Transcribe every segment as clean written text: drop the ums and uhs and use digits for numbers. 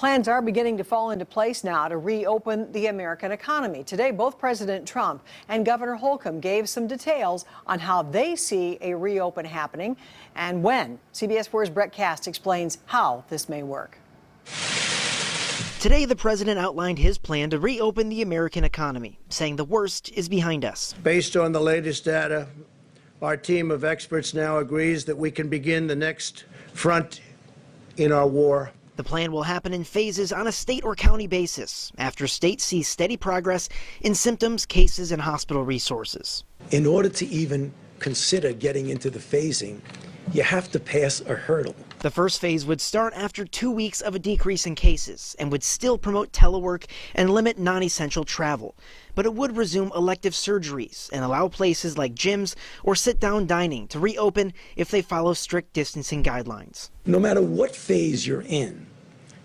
plans are beginning to fall into place now to reopen the American economy. Today, both President Trump and Governor Holcomb gave some details on how they see a reopen happening and when. CBS 4's Brett Cast explains how this may work. Today, the president outlined his plan to reopen the American economy, saying the worst is behind us. Based on the latest data, our team of experts now agrees that we can begin the next front in our war. The plan will happen in phases on a state or county basis after states see steady progress in symptoms, cases, and hospital resources. In order to even consider getting into the phasing, you have to pass a hurdle. The first phase would start after 2 weeks of a decrease in cases and would still promote telework and limit non-essential travel. But it would resume elective surgeries and allow places like gyms or sit-down dining to reopen if they follow strict distancing guidelines. No matter what phase you're in,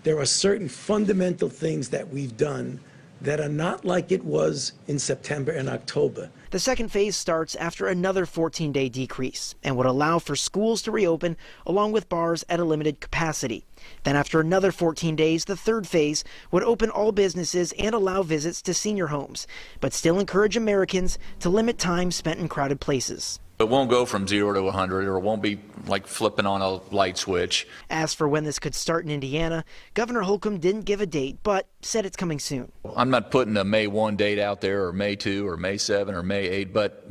there are certain fundamental things that we've done that are not like it was in September and October. The second phase starts after another 14-day decrease and would allow for schools to reopen along with bars at a limited capacity. Then after another 14 days, the third phase would open all businesses and allow visits to senior homes, but still encourage Americans to limit time spent in crowded places. It won't go from 0 to 100, or it won't be like flipping on a light switch. As for when this could start in Indiana, Governor Holcomb didn't give a date, but said it's coming soon. I'm not putting a May 1 date out there, or May 2, or May 7, or May 8, but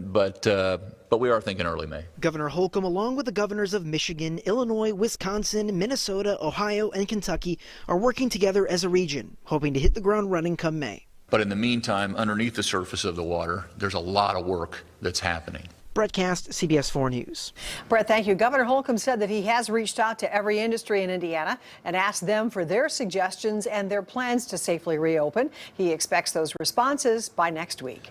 we are thinking early May. Governor Holcomb, along with the governors of Michigan, Illinois, Wisconsin, Minnesota, Ohio, and Kentucky, are working together as a region, hoping to hit the ground running come May. But in the meantime, underneath the surface of the water, there's a lot of work that's happening. Brett Cast, CBS 4 News. Brett, thank you. Governor Holcomb said that he has reached out to every industry in Indiana and asked them for their suggestions and their plans to safely reopen. He expects those responses by next week.